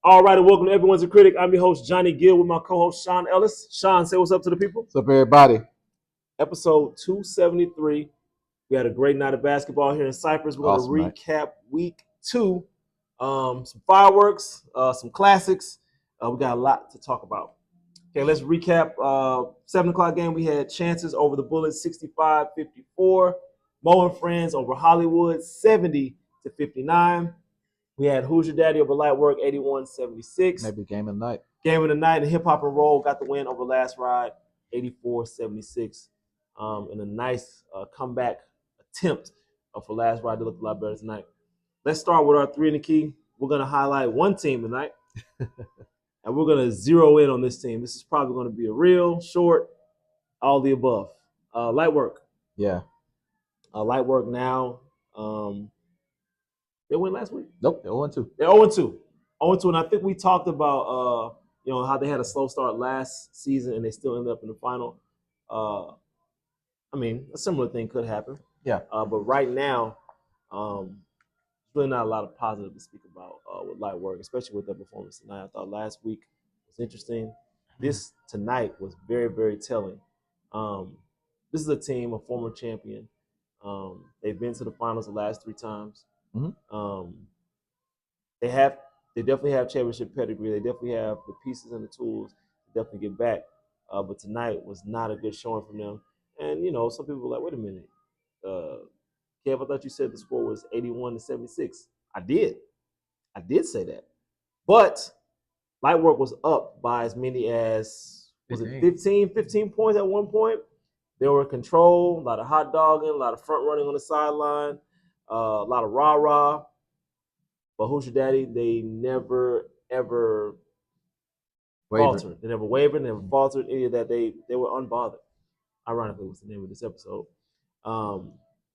All right, and welcome to Everyone's a Critic. I'm your host, Johnny Gill, with my co-host, Sean Ellis. Sean, say what's up to the people. What's up, everybody? Episode 273. We had a great night of basketball here in Cypress. We're Awesome going night. to recap week 2. Some fireworks, some classics. We got a lot to talk about. Okay, let's recap. 7 o'clock game, we had Chances over the Bullets, 65-54. Mo and Friends over Hollywood, 70-59. We had Who's Your Daddy over Lightwork, 81-76. Maybe game of the night. Game of the night, and Hip Hop and Roll got the win over Last Ride, 84-76. In a nice comeback attempt for Last Ride to look a lot better tonight. Let's start with our 3 in the key. We're going to highlight one team tonight, and we're going to zero in on this team. This is probably going to be a real, short, all the above. Lightwork. Yeah. Lightwork now. They win last week? Nope, they're 0-2. They're 0-2. 0-2, and I think we talked about how they had a slow start last season and they still ended up in the final. A similar thing could happen. Yeah. But right now, there's really not a lot of positive to speak about with Lightwork, especially with their performance tonight. I thought last week was interesting. This tonight was very, very telling. This is a team, a former champion. They've been to the finals the last 3 times. Mm-hmm. They definitely have championship pedigree. They definitely have the pieces and the tools to definitely get back. But tonight was not a good showing from them. And some people were like, "Wait a minute, Kev, I thought you said the score was 81-76." I did say that. But Lightwork was up by as many as 15 points at one point. They were in control, a lot of hot dogging, a lot of front running on the sideline. A lot of rah-rah. But Who's Your Daddy, they never, ever faltered. They never wavered, never faltered, any of that. They were unbothered. Ironically, was the name of this episode.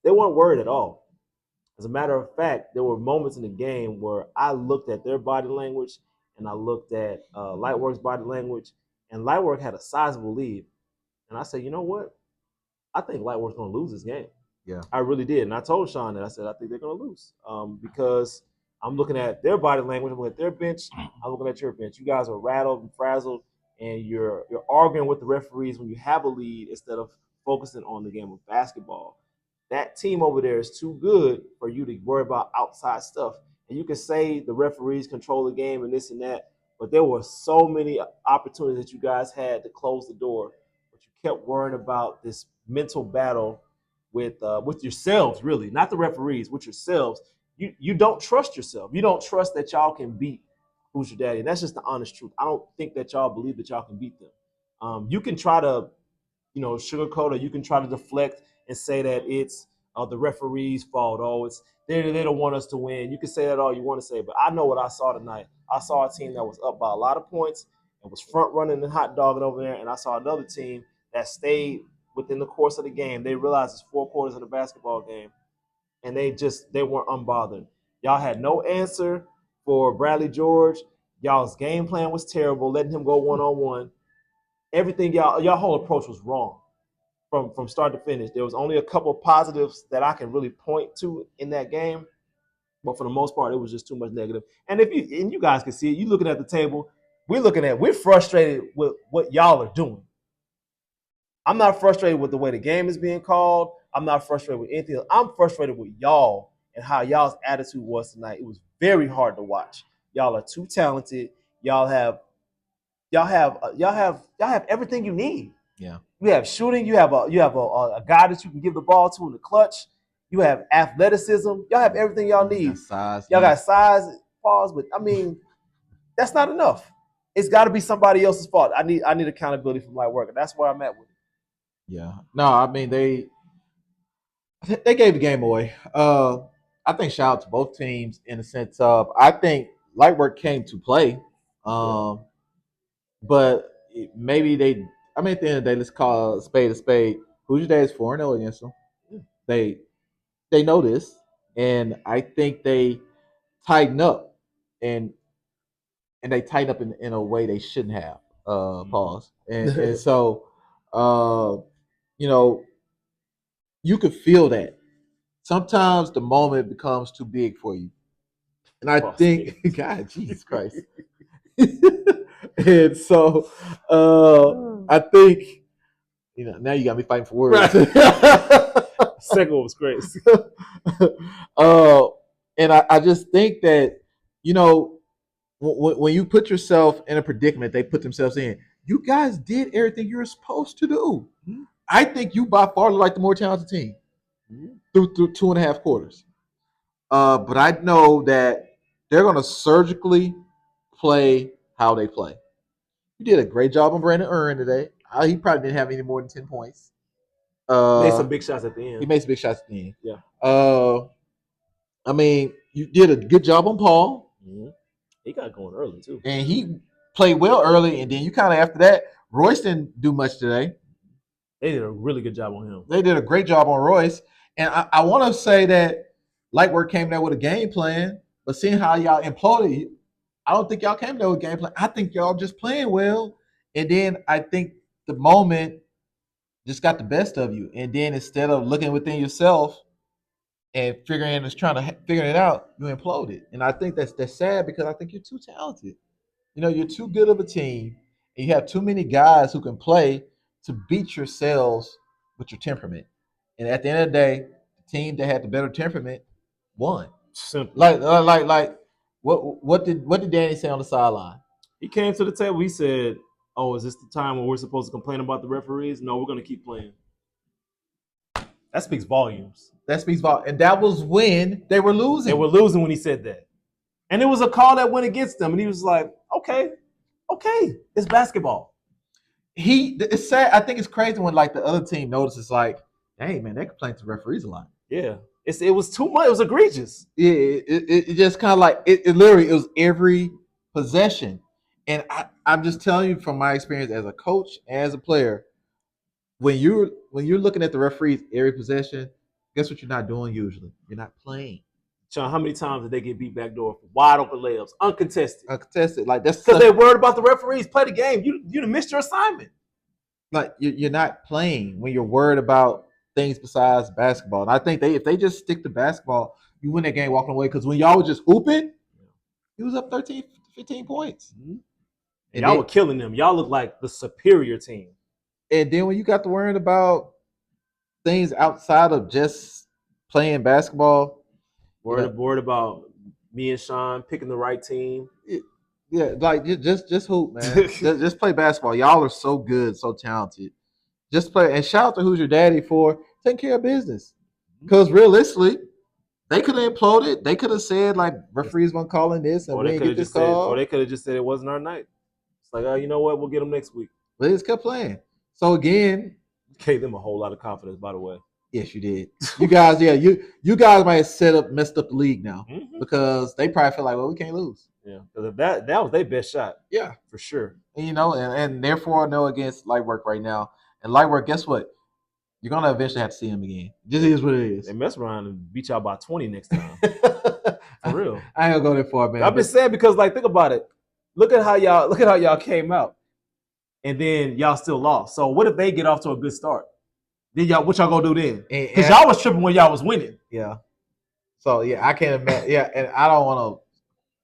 They weren't worried at all. As a matter of fact, there were moments in the game where I looked at their body language and I looked at Lightwork's body language, and Lightwork had a sizable lead. And I said, you know what? I think Lightwork's going to lose this game. Yeah, I really did. And I told Sean that. I said, I think they're going to lose because I'm looking at their body language. I'm looking at their bench. I'm looking at your bench. You guys are rattled and frazzled, and you're arguing with the referees when you have a lead instead of focusing on the game of basketball. That team over there is too good for you to worry about outside stuff. And you can say the referees control the game and this and that, but there were so many opportunities that you guys had to close the door, but you kept worrying about this mental battle with yourselves, really, not the referees, with yourselves. You don't trust yourself. You don't trust that y'all can beat Who's Your Daddy. And that's just the honest truth. I don't think that y'all believe that y'all can beat them. You can try to, sugarcoat, or you can try to deflect and say that it's the referee's fault. Oh, it's they don't want us to win. You can say that all you want to say, but I know what I saw tonight. I saw a team that was up by a lot of points and was front running and hot dogging over there, and I saw another team that stayed within the course of the game. They realized it's 4 quarters of the basketball game, and they weren't unbothered. Y'all had no answer for Bradley George. Y'all's game plan was terrible, letting him go one-on-one. Everything y'all whole approach was wrong from start to finish. There was only a couple of positives that I can really point to in that game, but for the most part, it was just too much negative. And you guys can see it, you looking at the table, we're frustrated with what y'all are doing. I'm not frustrated with the way the game is being called. I'm not frustrated with anything else. I'm frustrated with y'all and how y'all's attitude was tonight. It was very hard to watch. Y'all are too talented. Y'all have everything you need. Yeah. You have shooting. You have a guy that you can give the ball to in the clutch. You have athleticism. Y'all have everything y'all need. Y'all got size, pause, but I mean, that's not enough. It's got to be somebody else's fault. I need accountability from Lightwork, and that's where I'm at with it. Yeah. No, I mean they gave the game away. I think shout out to both teams in the sense of I think Lightwork came to play. But maybe at the end of the day, let's call a spade a spade. Who's Your Daddy is 4-0 against them. Yeah. They know this, and I think they tighten up and they tighten up in a way they shouldn't have. Pause. And so you could feel that. Sometimes the moment becomes too big for you. And I think, God, Jesus Christ. And so I think now you got me fighting for words. Second one was crazy. And I just think that when you put yourself in a predicament they put themselves in, you guys did everything you were supposed to do. Mm-hmm. I think you by far look like the more talented team through 2.5 quarters. But I know that they're going to surgically play how they play. You did a great job on Brandon Earn today. He probably didn't have any more than 10 points. Made some big shots at the end. He made some big shots at the end. Yeah. I mean, you did a good job on Paul. Mm-hmm. He got going early, too. And he played well early, and then you kind of after that, Royce didn't do much today. They did a really good job on him. They did a great job on Royce. And I want to say that Lightwork came there with a game plan, but seeing how y'all imploded, I don't think y'all came there with a game plan. I think y'all just playing well. And then I think the moment just got the best of you. And then instead of looking within yourself and figuring it out, you imploded. And I think that's sad because I think you're too talented. You're too good of a team, and you have too many guys who can play to beat yourselves with your temperament. And at the end of the day, the team that had the better temperament won. Simple. Like what did Danny say on the sideline? He came to the table. He said, "Oh, is this the time when we're supposed to complain about the referees? No, we're going to keep playing." That speaks volumes. And that was when they were losing. They were losing when he said that. And it was a call that went against them. And he was like, okay, it's basketball. It's sad. I think it's crazy when the other team notices hey, man, they complain to referees a lot. Yeah. It was too much. It was egregious. Yeah, it just kind of it literally, it was every possession. And I'm just telling you from my experience as a coach and as a player, when you're looking at the referees every possession, guess what you're not doing usually? You're not playing. Sean, how many times did they get beat backdoor for wide open layups, uncontested? That's because they're worried about the referees. Play the game. You missed your assignment. You're not playing when you're worried about things besides basketball. And I think if they just stick to basketball, you win that game walking away. Because when y'all were just hooping, he was up 13, 15 points. Mm-hmm. And y'all were killing them. Y'all look like the superior team. And then when you got to worrying about things outside of just playing basketball, worried about me and Sean picking the right team. Yeah, just hoop, man. just play basketball. Y'all are so good, so talented. Just play. And shout out to Who's Your Daddy for taking care of business. Because realistically, they could have imploded. They could have said referees weren't calling this, and we didn't get this call. Or they could have just said it wasn't our night. It's like, you know what? We'll get them next week. But they just kept playing. So again, gave them a whole lot of confidence. By the way. Yes, you did. You guys, you guys might have messed up the league now because they probably feel like, well, we can't lose. Yeah, because that was their best shot. Yeah, for sure. And therefore, no against Lightwork right now. And Lightwork, guess what? You're gonna eventually have to see him again. It just is what it is. They mess around and beat y'all by 20 next time. For real. I ain't gonna go that far, man. I'm just saying because, think about it. Look at how y'all came out, and then y'all still lost. So what if they get off to a good start? Then what y'all gonna do then? Because y'all was tripping when y'all was winning. Yeah. So I can't imagine. Yeah, and I don't want to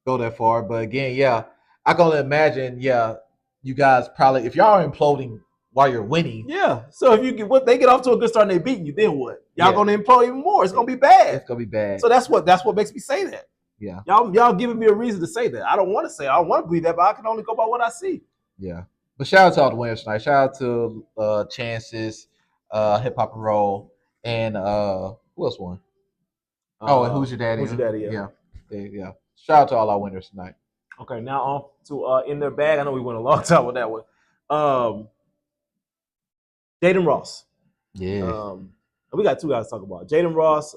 go that far, but again, I can only imagine. Yeah, you guys probably if y'all are imploding while you're winning. Yeah. So if they get off to a good start and they beat you, then what? Y'all gonna implode even more. It's gonna be bad. It's gonna be bad. So that's what makes me say that. Yeah. Y'all giving me a reason to say that. I don't want to say. I don't want to believe that, but I can only go by what I see. Yeah. But shout out to all the winners tonight. Shout out to Chances. Hip Hop and Roll, and who else won? And Who's Your Daddy? Who's Your Daddy? Yeah. Shout out to all our winners tonight. Okay, now on to In Their Bag. I know we went a long time with that one. Jaden Ross. Yeah. We got two guys to talk about. Jaden Ross,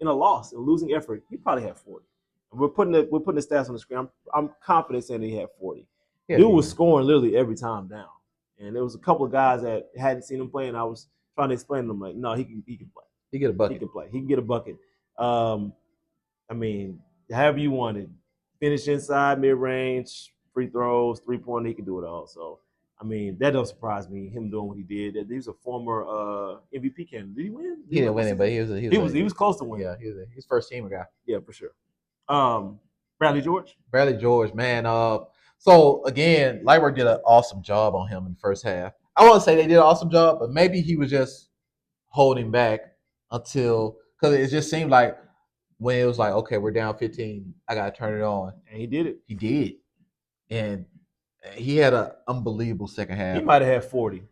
in a losing effort, he probably had 40. We're putting the stats on the screen. I'm confident saying he had 40. Yeah, Dude was scoring literally every time down. And there was a couple of guys that hadn't seen him play, and I was trying to explain to them, no, he can play. He get a bucket. He can play. He can get a bucket. I mean, however you want it. Finish inside, mid-range, free throws, three-pointer, he can do it all. So, I mean, that don't surprise me, him doing what he did. He was a former MVP candidate. Did he win? He didn't win it, but he was close to winning. Yeah, he was first-teamer guy. Yeah, for sure. Bradley George, man. So again, Lightwork did an awesome job on him in the first half. I won't say they did an awesome job, but maybe he was just holding back until because it just seemed like when it was like, okay, we're down 15, I gotta turn it on. And he did it. He did. And he had an unbelievable second half. He might have had 40.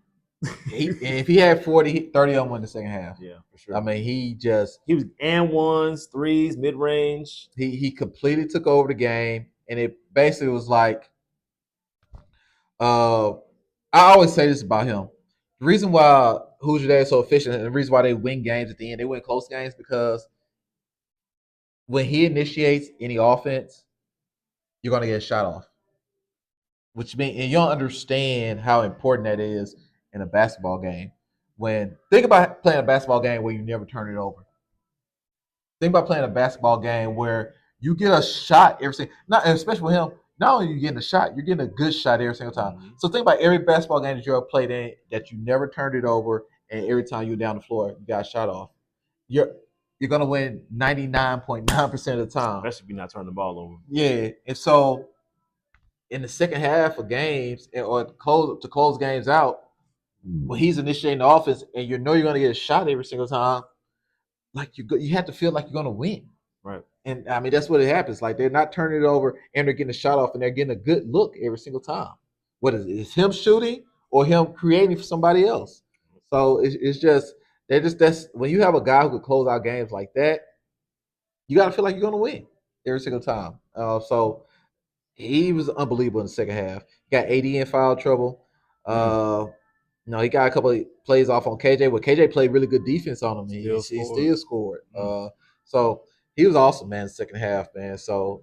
If he had 40, 30 of them in the second half. Yeah, for sure. I mean, he was and ones, threes, mid range. He completely took over the game, and it basically was like, I always say this about him. The reason why Hoosier Day is so efficient, and the reason why they win games at the end, they win close games because when he initiates any offense, you're gonna get a shot off. Which means and you don't understand how important that is in a basketball game. Think about playing a basketball game where you never turn it over. Think about playing a basketball game where you get a shot every single not especially with him. Not only are you getting a shot, you're getting a good shot every single time. Mm-hmm. So think about every basketball game that you ever played in that you never turned it over, and every time you're down the floor, you got a shot off. You're gonna win 99.9% of the time. Especially if you're not turning the ball over. Yeah, and so in the second half of games or to close games out, when he's initiating the offense and you know you're going to get a shot every single time, like you have to feel like you're going to win. Right. And I mean, that's what it happens. Like they're not turning it over and they're getting a shot off and they're getting a good look every single time. What is it? It's him shooting or him creating for somebody else. So it's just that's when you have a guy who could close out games like that, you got to feel like you're going to win every single time. So he was unbelievable in the second half. He got AD in foul trouble. He got a couple of plays off on KJ, but KJ played really good defense on him. He still scored. So he was awesome, man, in the second half, man. So,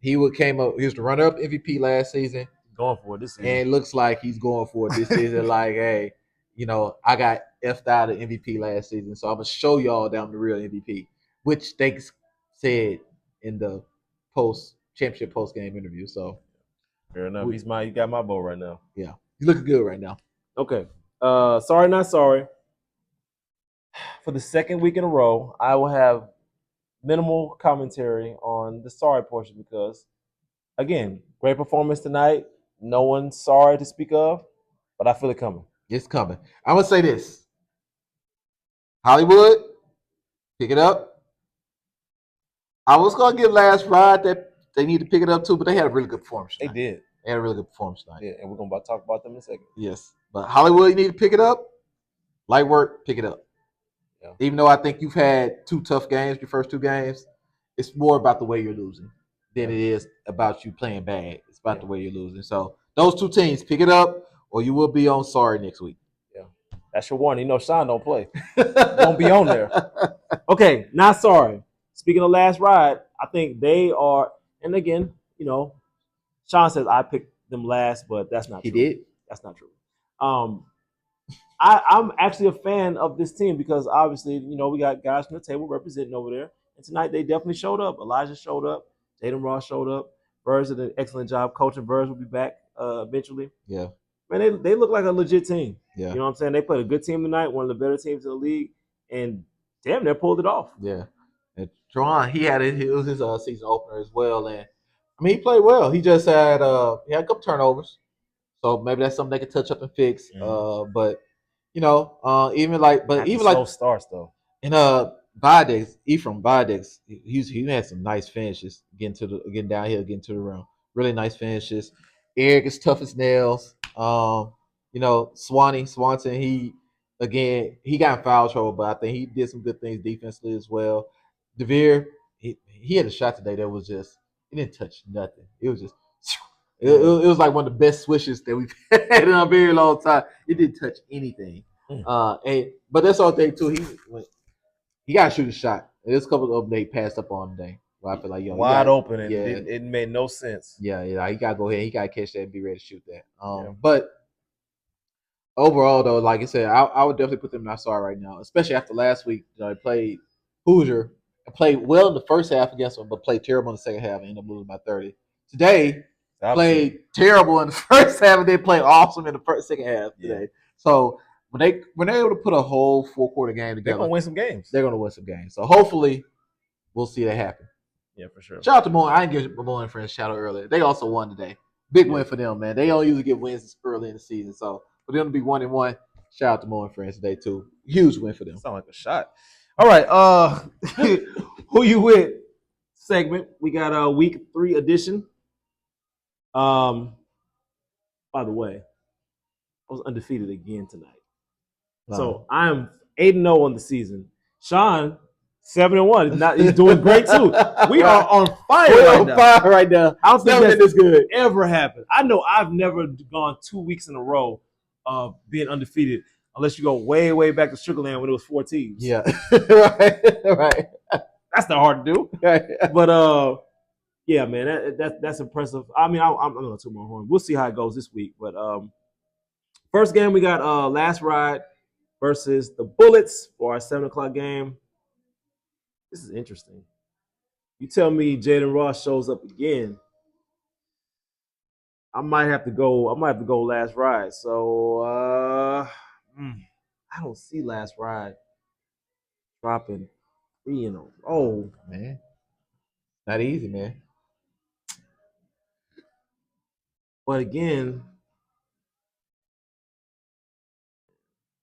he was the runner-up MVP last season. Going for it this season. And it looks like he's going for it this season. Like, hey, I got F'd out of MVP last season, so I'm going to show y'all that I'm the real MVP, which they said in the championship post-game interview. So fair enough. He got my vote right now. Yeah. He's looking good right now. Okay. Sorry, not sorry. For the second week in a row, I will have minimal commentary on the sorry portion because, again, great performance tonight. No one's sorry to speak of, but I feel it coming. It's coming. I'm going to say this. Hollywood, pick it up. I was going to give last ride that they need to pick it up too, but they had a really good performance tonight. They did. They had a really good performance tonight. Yeah, and we're going to talk about them in a second. Yes. But Hollywood, you need to pick it up. Light work, pick it up. Yeah. Even though I think you've had 2 tough games, your first 2 games, it's more about the way you're losing than it is about you playing bad. It's about the way you're losing. So those 2 teams, pick it up, or you will be on sorry next week. Yeah. That's your warning. Sean don't play. Won't be on there. Okay, not sorry. Speaking of last ride, I think they are, and again, Sean says I picked them last, but that's not true. He did? That's not true. I'm actually a fan of this team because obviously, we got guys from the table representing over there. And tonight they definitely showed up. Elijah showed up. Jaden Ross showed up. Burrs did an excellent job coaching. Burrs will be back eventually. Yeah. Man, they look like a legit team. Yeah. You know what I'm saying? They played a good team tonight, one of the better teams in the league, and damn, they pulled it off. Yeah. And Shuan, it was his season opener as well. And I mean, he played well. He just had a couple turnovers. So maybe that's something they could touch up and fix. Mm-hmm. But even starts though. And Ephraim Vadex, he had some nice finishes getting downhill, getting to the rim. Really nice finishes. Eric is tough as nails. Swanson, he got in foul trouble, but I think he did some good things defensively as well. DeVere, he had a shot today that was just he didn't touch nothing. It was just it was like one of the best swishes that we've had in a very long time. It didn't touch anything. But that's all thing too. He got to shoot a shot. And there's a couple of them they passed up on today. Where I feel like wide open and it made no sense. Yeah, he got to go ahead. He got to catch that and be ready to shoot that. But overall, though, like I said, I would definitely put them not sorry right now, especially after last week. They played Hoosier and played well in the first half against them, but played terrible in the second half and ended up losing by 30. Today, played terrible in the first half and they played awesome in the second half today. So when they're able to put a whole 4-quarter game together, they're gonna win some games. They're gonna win some games. So hopefully, we'll see that happen. Yeah, for sure. Shout out to Moon. I didn't give Moon and Friends a shout out earlier. They also won today. Big win for them, man. They don't usually get wins early in the season, so for them to be 1-1, shout out to Mo and friends today too. Huge win for them. Sound like a shot. All right, who you with? Segment. We got a week 3 edition. By the way, I was undefeated again tonight. Wow. So I'm 8-0 on the season. Sean, 7-1. He's doing great too. We are on fire. We're on fire right now. I don't think that's good ever happened. I know I've never gone 2 weeks in a row of being undefeated, unless you go way, way back to Sugarland when it was 4 teams. Yeah, right. That's not hard to do. But yeah, man, that's impressive. I mean, I'm gonna toot my horn. We'll see how it goes this week. But first game we got Last Ride versus the Bullets for our 7:00 game. This is interesting. You tell me Jaden Ross shows up again, I might have to go Last Ride. So I don't see Last Ride dropping 3 in a row. Man, not easy, man. But again,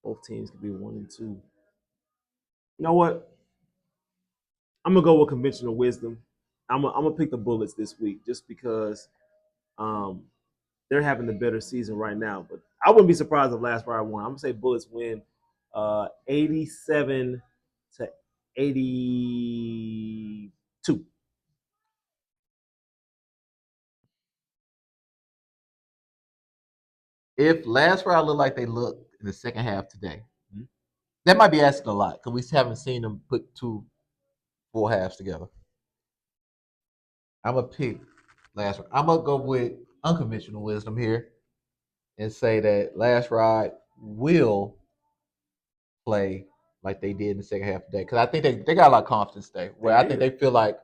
both teams could be 1 and 2. You know what? I'm gonna go with conventional wisdom. I'm gonna pick the Bullets this week just because they're having the better season right now. But I wouldn't be surprised if Last Ride won. I'm gonna say Bullets win 87-82. If Last Ride look like they look in the second half today, that might be asking a lot because we haven't seen them put 2 full halves together. I'm gonna pick Last Ride. I'm gonna go with unconventional wisdom here and say that Last Ride will play like they did in the second half today because I think they got a lot of confidence today. Where I think they feel like,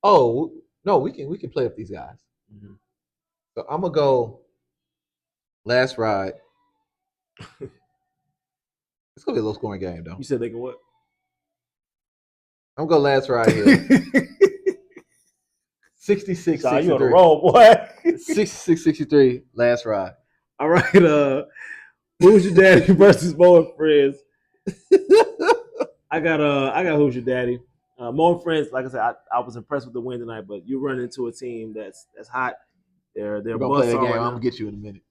oh no, we can play with these guys. Mm-hmm. So I'm gonna go Last Ride. It's gonna be a low scoring game though. You said they can what? I'm gonna go Last Ride here. 66. Nah, you on the roll, boy. 66-63. Last Ride. All right. Who's Your Daddy versus Mo and Friends. I got Who's Your Daddy. Mo and Friends, like I said, I was impressed with the win tonight, but you run into a team that's hot. They're gonna play the game. Right, I'm gonna get you in a minute.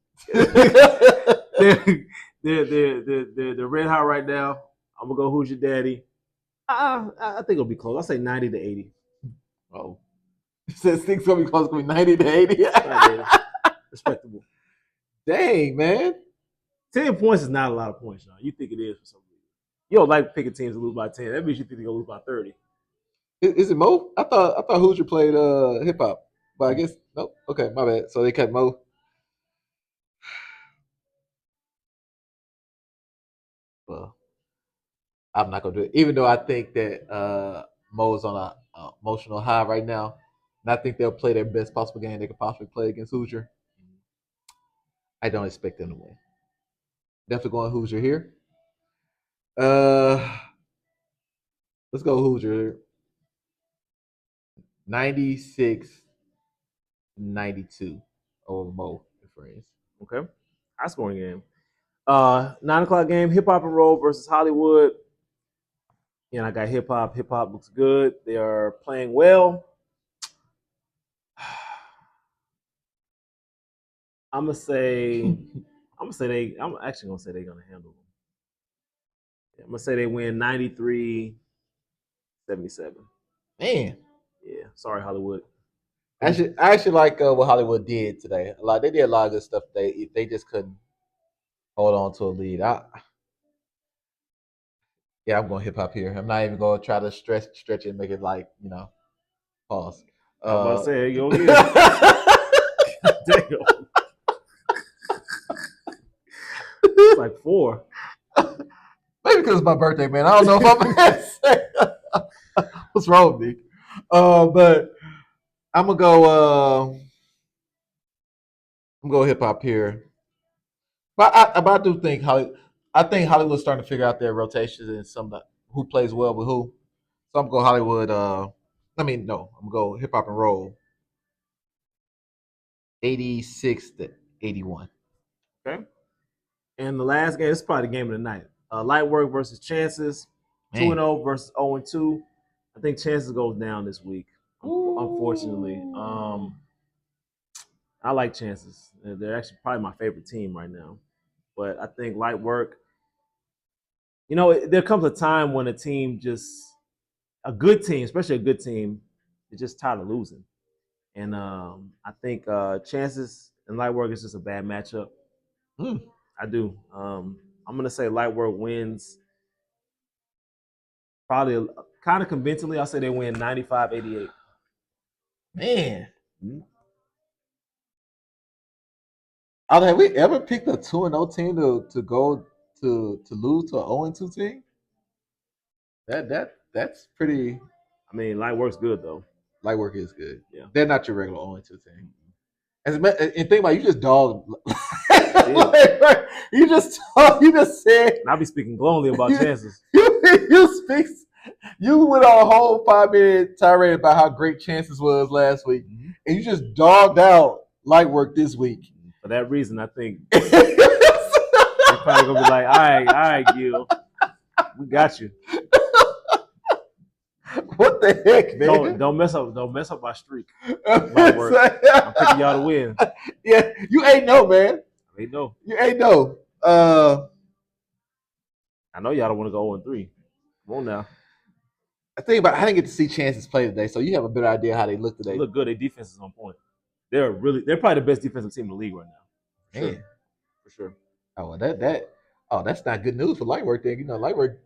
they're red hot right now. I'm gonna go Who's Your Daddy. I think it'll be close. I'll say 90-80. Oh, you said it's gonna be close. It's gonna be 90-80. Respectable. Dang, man. 10 points is not a lot of points, Sean. You think it is for some reason. You don't like picking teams to lose by 10. That means you think they're gonna lose by 30. Is it Mo? I thought Hoosier played hip hop, but I guess nope. Okay, my bad. So they cut Mo. Well, I'm not gonna do it, even though I think that Mo is on a emotional high right now, and I think they'll play their best possible game they could possibly play against Hoosier. I don't expect them to win. Definitely going Hoosier here. Let's go Hoosier. 96-92 over Mo and friends. Okay. High scoring game. 9:00 game, Hip Hop and Roll versus Hollywood. And I got hip hop. Hip hop looks good. They are playing well. I'm actually gonna say they're gonna handle them. I'm gonna say they win 93-77. Man. Yeah, sorry, Hollywood. I actually like what Hollywood did today. They did a lot of good stuff. They just couldn't hold on to a lead. I'm going hip hop here. I'm not even going to try to stretch it and make it pause. I was about to say, yo, here. Damn. It's like 4. Maybe because it's my birthday, man. I don't know if I'm going to say what's wrong with me. But I'm going to go hip hop here. But I do think Hollywood's starting to figure out their rotations and who plays well with who. So I'm going to go Hollywood. I'm going to go hip hop and roll. 86-81. Okay. And the last game, this is probably the game of the night. Lightwork versus Chances. 2-0 versus 0-2. I think Chances goes down this week, unfortunately. I like Chances. They're actually probably my favorite team right now. But I think Lightwork, there comes a time when a good team, especially a good team, is just tired of losing. And I think Chances and Lightwork is just a bad matchup. I do. I'm going to say Lightwork wins probably kind of convincingly. I'll say they win 95-88. Man. Have we ever picked a 2-0 team to go to lose to an 0-2 team? That's pretty. I mean, Lightwork's good though. Lightwork is good. Yeah, they're not your regular 0-2 team. And think about it, you just dog. you just said. And I'll be speaking glowingly about Chances. You went on a whole 5-minute tirade about how great Chances was last week, and you just dogged out Lightwork this week. For that reason, I think they're probably gonna be like, all right, Gil, we got you. What the heck, man? Don't mess up my streak. Lightwork. I'm picking y'all to win. Yeah, you ain't no, man. Ain't no. You ain't no. I know y'all don't want to go 0-3. Come on now. I didn't get to see Chances play today, so you have a better idea how they look today. They look good. Their defense is on point. They're probably the best defensive team in the league right now. Man. For sure. Oh, that's not good news for Lightwork then. Lightwork.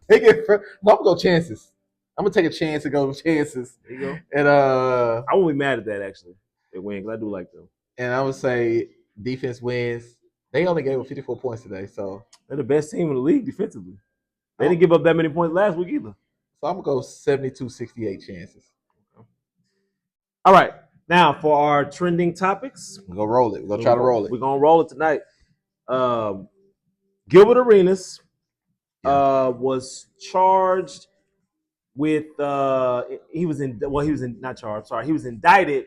Take it I'm gonna go Chances. I'm gonna take a chance and go with Chances. There you go. And I won't be mad at that actually. They win because I do like them. And I would say defense wins. They only gave up 54 points today, so they're the best team in the league defensively. They didn't give up that many points last week either. So I'm gonna go 72-68 Chances. All right. Now for our trending topics. We're gonna roll it. We're gonna try to roll it. We're gonna roll it tonight. Gilbert Arenas was charged with he was indicted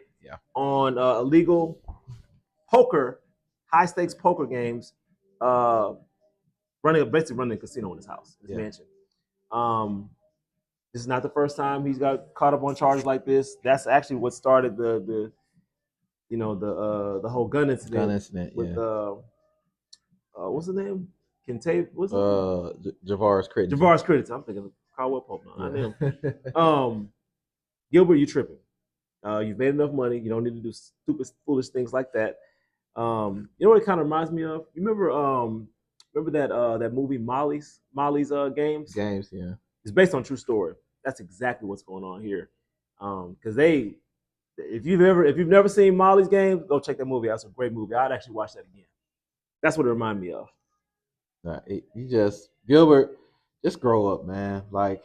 on illegal poker, high stakes poker games, running a casino in his house, his mansion. This is not the first time he's got caught up on charges like this. That's actually what started the whole gun incident. With what's his name? Kentave, what's Javaris Crittenton. Javaris Crittenton. I'm thinking of Caldwell Pope now. I him. Gilbert, you tripping. You've made enough money. You don't need to do stupid, foolish things like that. You know what it kind of reminds me of? You remember that movie Molly's Games? Games, yeah. It's based on a true story. That's exactly what's going on here. Because if you've never seen Molly's Games, go check that movie out. It's a great movie. I'd actually watch that again. That's what it reminded me of. Gilbert, just grow up, man. Like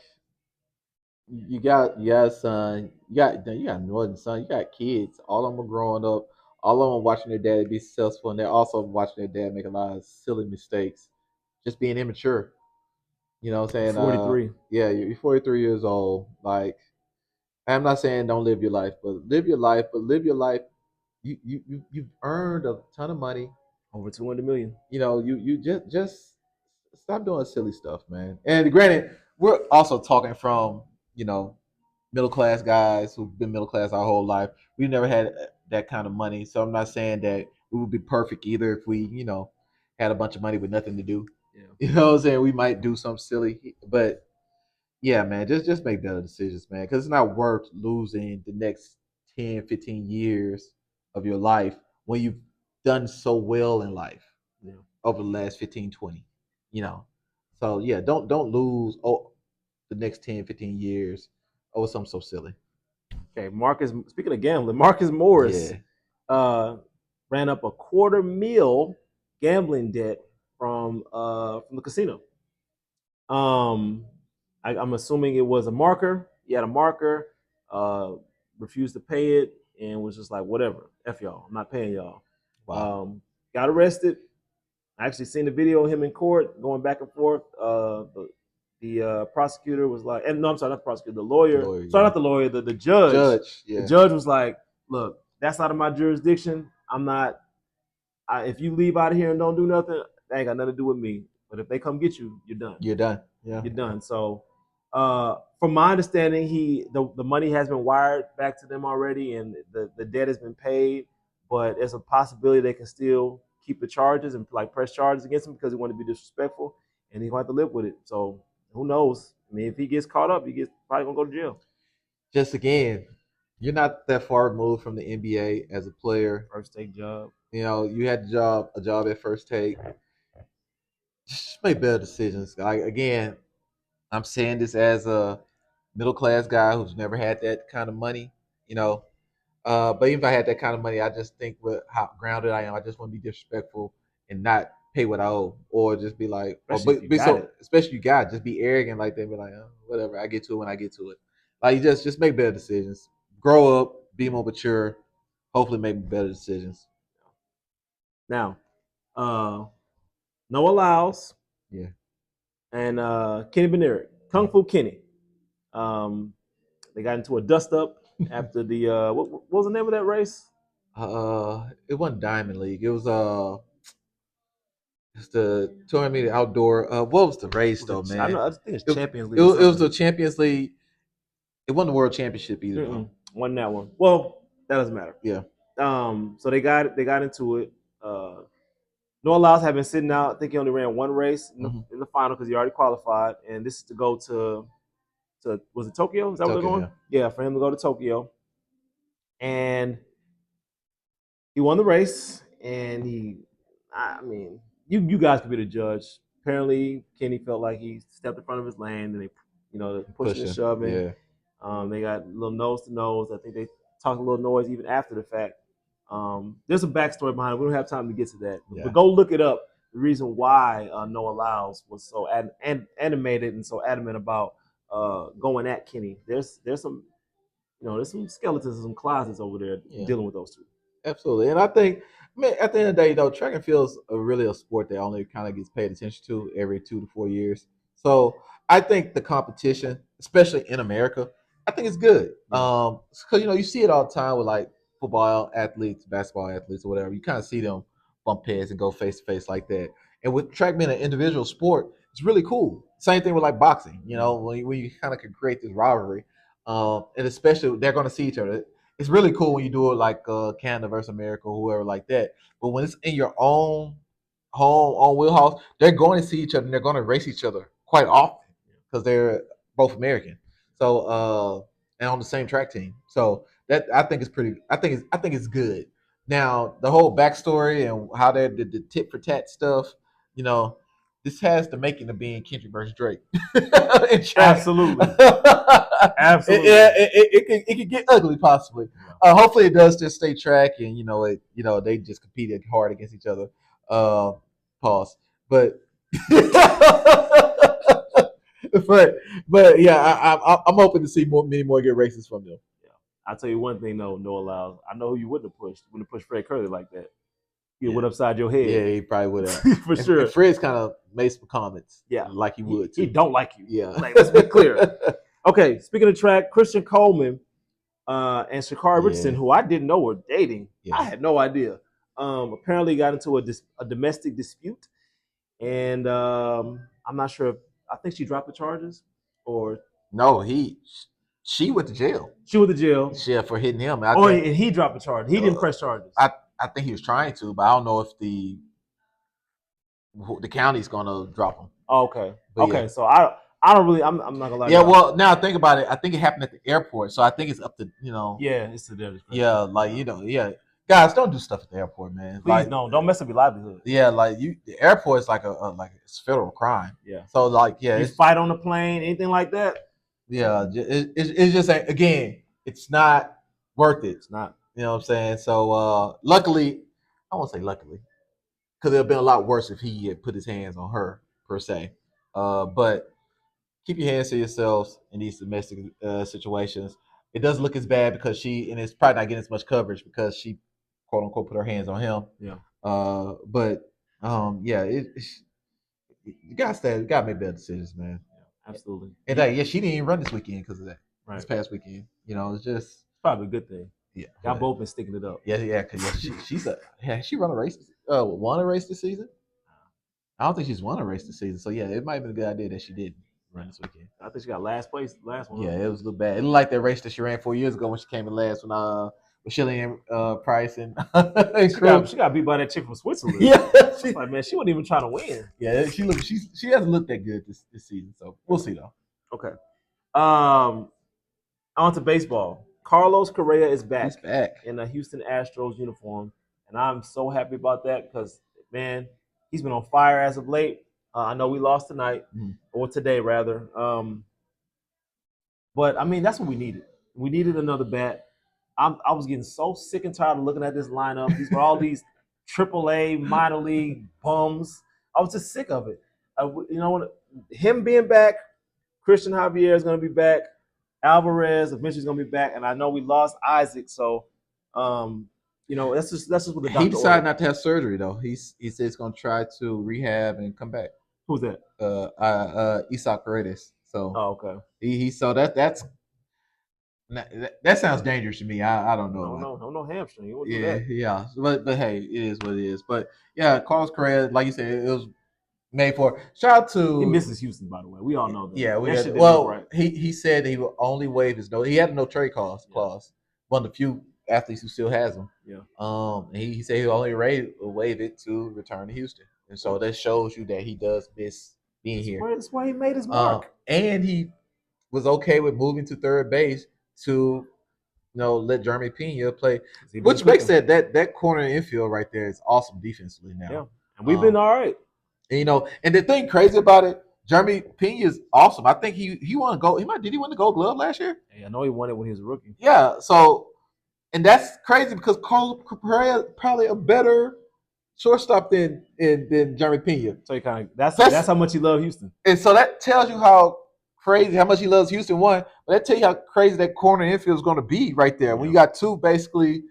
you got a son, you got more than son, you got kids. All of them are growing up. All of them are watching their dad be successful, and they're also watching their dad make a lot of silly mistakes, just being immature. You know what I'm saying? 43. You're 43 years old. Like, I'm not saying don't live your life, but live your life. You've earned a ton of money. Over $200 million. You just stop doing silly stuff, man. And granted, we're also talking from, middle class guys who've been middle class our whole life. We've never had that kind of money. So I'm not saying that we would be perfect either if we, had a bunch of money with nothing to do. Yeah. You know what I'm saying? We might do something silly. But yeah, man, just make better decisions, man. Because it's not worth losing the next 10, 15 years of your life when you've done so well in life over the last 15, 20, So yeah, don't lose the next 10, 15 years over something so silly. Okay, speaking of gambling, Marcus Morris ran up $250,000 gambling debt from the casino. I'm assuming it was a marker. He had a marker, refused to pay it, and was just like, whatever, F y'all, I'm not paying y'all. Wow. Got arrested. I actually seen the video of him in court going back and forth. The prosecutor was like, and no, I'm sorry, not the prosecutor, the lawyer. Sorry, not the lawyer, the judge. Yeah. The judge was like, look, that's out of my jurisdiction. I'm not. If you leave out of here and don't do nothing, that ain't got nothing to do with me. But if they come get you, you're done. You're done. Yeah, you're done. So, from my understanding, the money has been wired back to them already, and the debt has been paid. But there's a possibility they can still keep the charges and like press charges against him because he wanted to be disrespectful, and he's going to have to live with it. So who knows? I mean, if he gets caught up, probably gonna go to jail. Just again, you're not that far removed from the NBA as a player. First take job. You had a job at First Take. Just make better decisions. Like again, I'm saying this as a middle class guy who's never had that kind of money. But even if I had that kind of money, I just think with how grounded I am, I just want to be disrespectful and not pay what I owe, or just be like, especially you got just be arrogant like that, be like, oh, whatever, I get to it when I get to it. Like you just make better decisions, grow up, be more mature, hopefully make better decisions. Now, Noah Lyles, yeah, and Kenny Benerick, Kung Fu Kenny. They got into a dust up after the what was the name of that race? It wasn't Diamond League. It was it's the 200 meter outdoor. What was the race though, man? I think it's Champions League. It was the Champions League. It wasn't the World Championship either. Wasn't that one? Well, that doesn't matter. Yeah. So they got into it. Noah Lyles had been sitting out. I think he only ran one race in the final because he already qualified, and this is to go to was it Tokyo? Is that where they're going? Yeah, for him to go to Tokyo. And he won the race, and you guys could be the judge. Apparently, Kenny felt like he stepped in front of his lane, and they pushing and shoving. Yeah. They got a little nose to nose. I think they talked a little noise even after the fact. There's a backstory behind it. We don't have time to get to that. Yeah. But go look it up. The reason why Noah Lyles was so animated and so adamant about going at Kenny. There's some skeletons and some closets over there dealing with those two. Absolutely. And I think, at the end of the day, track and field is really a sport that only kind of gets paid attention to every 2 to 4 years. So I think the competition, especially in America, I think it's good. Because, you see it all the time with like football athletes, basketball athletes, or whatever. You kind of see them bump heads and go face to face like that. And with track being an individual sport, it's really cool. Same thing with like boxing, when you kind of can create this rivalry. And especially they're going to see each other. It's really cool when you do it like Canada versus America or whoever like that. But when it's in your own home, own wheelhouse, they're going to see each other and they're going to race each other quite often because they're both American. So and on the same track team. So that I think it's good. Now the whole backstory and how they did the tit for tat stuff, this has the making of being Kendrick versus Drake. Absolutely. Absolutely. It can get ugly possibly. Hopefully it does just stay track and they just competed hard against each other. Pause. But but yeah, I'm hoping to see many more good races from them. Yeah. I'll tell you one thing though, Noah Lyles. I know who you wouldn't have pushed. You wouldn't have pushed Fred Curley like that. He went upside your head. Yeah, he probably would have. For sure. And Fred's kind of made some comments. Yeah. Like he would too. He don't like you. Yeah. Like, let's be clear. Okay, speaking of track, Christian Coleman and Sha'Carri Richardson, who I didn't know were dating. Yeah. I had no idea. Apparently got into a domestic dispute. And I'm not sure. I think she dropped the charges or. No, she went to jail. She went to jail. Yeah, for hitting him. And he dropped the charge. He didn't press charges. I think he was trying to, but I don't know if the county's gonna drop him. Oh, okay. But okay. Yeah. So I don't really. I'm not gonna lie. Yeah. Well, now think about it. I think it happened at the airport, so I think it's up to Yeah, it's to their discretion. Yeah, like yeah. Guys, don't do stuff at the airport, man. Please, don't mess up your livelihood. Yeah, like the airport is like it's a federal crime. Yeah. So like you fight on the plane, anything like that. Yeah, it's just again, it's not worth it. It's not. You know what I'm saying? So luckily, I won't say luckily, because it would have been a lot worse if he had put his hands on her per se. But keep your hands to yourselves in these domestic situations. It doesn't look as bad because it's probably not getting as much coverage because she, quote unquote, put her hands on him. Yeah. But you gotta make better decisions, man. Yeah, absolutely. And she didn't even run this weekend because of that. Right. This past weekend, it's just probably a good thing. Yeah, Y'all both been sticking it up. Yeah. Cause she run a race. Won a race this season. I don't think she's won a race this season. So yeah, it might have been a good idea that she did run this weekend. I think she got last place, last one. Yeah, it was a little bad. It looked like that race that she ran 4 years ago when she came in last with Shelley and Price and she got beat by that chick from Switzerland. Yeah, like man, she wasn't even trying to win. Yeah, she hasn't looked that good this season. So we'll see though. Okay. On to baseball. Carlos Correa is back. He's back in a Houston Astros uniform, and I'm so happy about that because man, he's been on fire as of late. I know we lost tonight, or today rather. But I mean, that's what we needed. We needed another bat. I was getting so sick and tired of looking at this lineup. These were all these AAA minor league bums. I was just sick of it. Him being back, Christian Javier is going to be back. Alvarez eventually is going to be back, and I know we lost Isaac, so that's just what the doctor. He decided not to have surgery though. He says he's going to try to rehab and come back. Who's that? Isaac Paredes. So okay. He so that sounds dangerous to me. I don't know. No hamstring. Yeah. But hey, it is what it is. But yeah, Carlos Correa, like you said, it was made for. Shout out to he misses Houston, by the way. We all know that. Yeah, right. he said he will only waive his no. He had a no trade clause. One of the few athletes who still has them. Yeah. He said he'll only waive it to return to Houston, and so that shows you that he does miss being here. That's why he made his mark. And he was okay with moving to third base to let Jeremy Pena play, which makes that corner infield right there is awesome defensively now. Yeah, and we've been all right. And, and the thing crazy about it, Jeremy Pena is awesome. I think he won a gold. Did he win the Gold Glove last year? Yeah, I know he won it when he was a rookie. Yeah, so and that's crazy because Carlos Correa is probably a better shortstop than Jeremy Pena. So that's how much he loves Houston. And so that tells you how crazy how much he loves Houston. One, but that tells you how crazy that corner infield is going to be right there. When you got two basically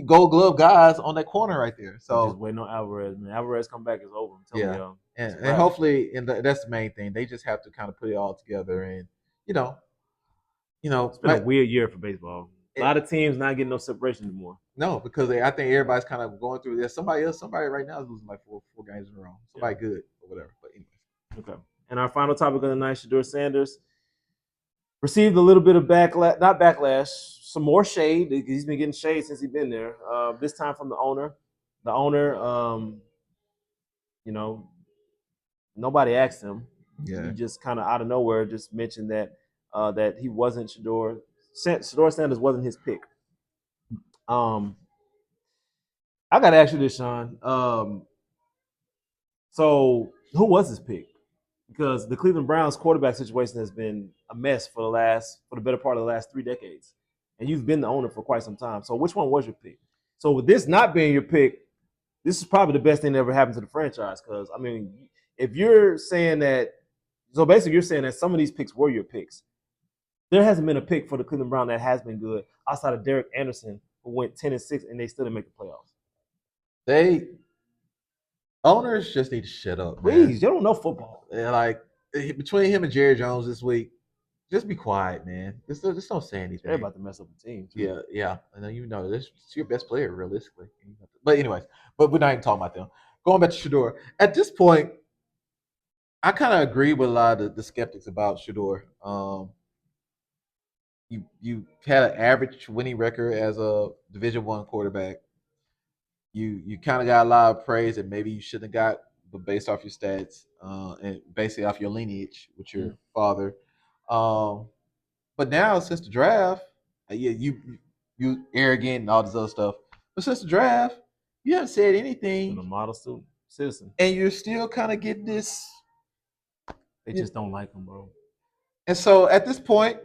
Gold Glove guys on that corner right there. So just waiting on Alvarez, man. Alvarez come back is over. I'm telling y'all. And hopefully, that's the main thing. They just have to kind of put it all together, and it's been a weird year for baseball. A lot of teams not getting no separation anymore. No, because I think everybody's kind of going through this. Somebody right now is losing like four games in a row. Somebody good or whatever. But anyway. Okay. And our final topic of the night, Shedeur Sanders received a little bit of backlash, not backlash, some more shade. He's been getting shade since he's been there. This time from the owner. The owner, nobody asked him. Yeah. He just kind of out of nowhere just mentioned that he wasn't Shedeur Sanders wasn't his pick. I got to ask you this, Sean. So who was his pick? Because the Cleveland Browns quarterback situation has been a mess for the better part of the last 3 decades. And you've been the owner for quite some time. So which one was your pick? So with this not being your pick, this is probably the best thing that ever happened to the franchise. Because, I mean, if you're saying that – so basically you're saying that some of these picks were your picks. There hasn't been a pick for the Cleveland Browns that has been good outside of Derek Anderson, who went 10-6, and they still didn't make the playoffs. Owners just need to shut up. Please, you don't know football. And like between him and Jerry Jones this week, just be quiet, man. Just don't say anything. They're about to mess up the team. Too. Yeah. I know this is your best player, realistically. But anyways, we're not even talking about them. Going back to Shedeur. At this point, I kind of agree with a lot of the skeptics about Shedeur. You had an average winning record as a Division I quarterback. You kind of got a lot of praise that maybe you shouldn't have got, but based off your stats and basically off your lineage with your father. But now since the draft, you arrogant and all this other stuff. But since the draft, you haven't said anything. And a model citizen, and you're still kind of getting this. They just don't like him, bro. And so at this point,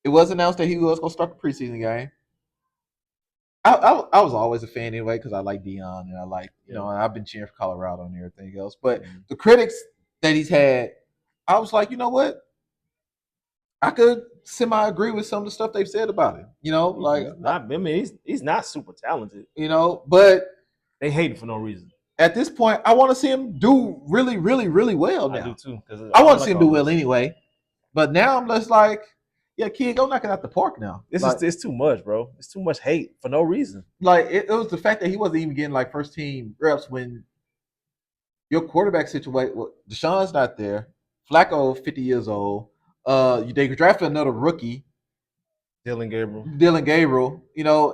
it was announced that he was going to start the preseason game. I was always a fan anyway because I like Deion and I like, I've been cheering for Colorado and everything else. But the critics that he's had, I was like, you know what? I could semi-agree with some of the stuff they've said about him. He's not super talented. But they hate him for no reason. At this point, I want to see him do really, really, really well now. I do too. I want to see him do well anyway. But now I'm just like, Yeah, kid, go knock it out the park now. It's too much, bro. It's too much hate for no reason. Like it was the fact that he wasn't even getting like first team reps when your quarterback situation. Well, Deshaun's not there. Flacco, 50 years old. They drafted another rookie, Dylan Gabriel.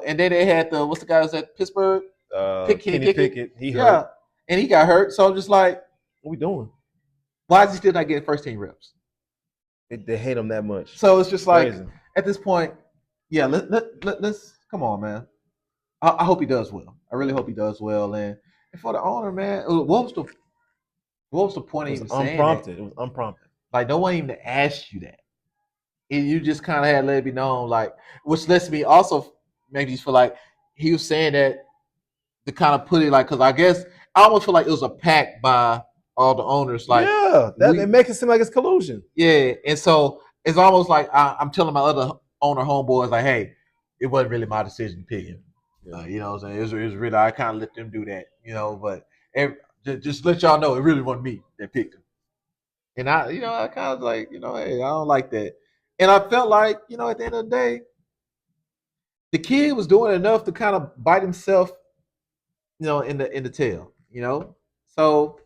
And then they had what's the guy who's at Pittsburgh? Kenny Pickett. He hurt. And he got hurt. So I'm just like, what we doing? Why is he still not getting first team reps? They hate him that much. So it's just like at this point, yeah. Let's come on, man. I hope he does well. I really hope he does well. And for the owner, man, what was the point of even saying that? It was unprompted. Like no one even asked you that. And you just kind of had let it be known, like, which lets me also make you feel like he was saying that to kind of put it like, because I guess I almost feel like it was a pact by all the owners. Like, it makes it seem like it's collusion. Yeah, and so it's almost like I'm telling my other owner homeboys, like, hey, it wasn't really my decision to pick him. You know what I'm saying? It was really, I kind of let them do that, but just let y'all know, it really wasn't me that picked him. And I kind of like, hey, I don't like that. And I felt like, at the end of the day, the kid was doing enough to kind of bite himself, in the tail, So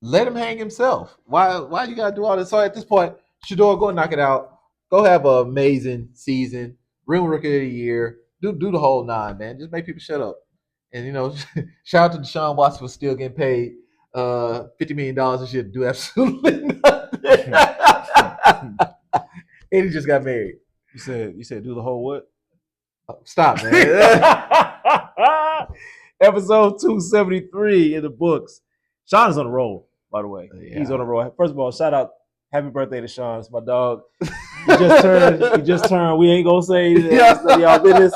let him hang himself. Why you gotta do all this? So at this point, Shador, go and knock it out. Go have an amazing season. Real Rookie of the Year. Do the whole nine, man. Just make people shut up. And shout out to Deshaun Watson for still getting paid $50 million and shit to do absolutely nothing. And he just got married. You said do the whole what? Stop, man. Episode 273 in the books. Sean is on the roll, by the way. Yeah. He's on the roll. First of all, shout out, happy birthday to Sean. It's my dog. He just turned. We ain't gonna say that. None of y'all business.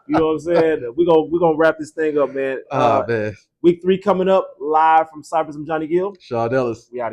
You know what I'm saying? We're gonna wrap this thing up, man. Man. Week 3 coming up live from Cypress and Johnny Gill. Shaw Ellis. We out of here.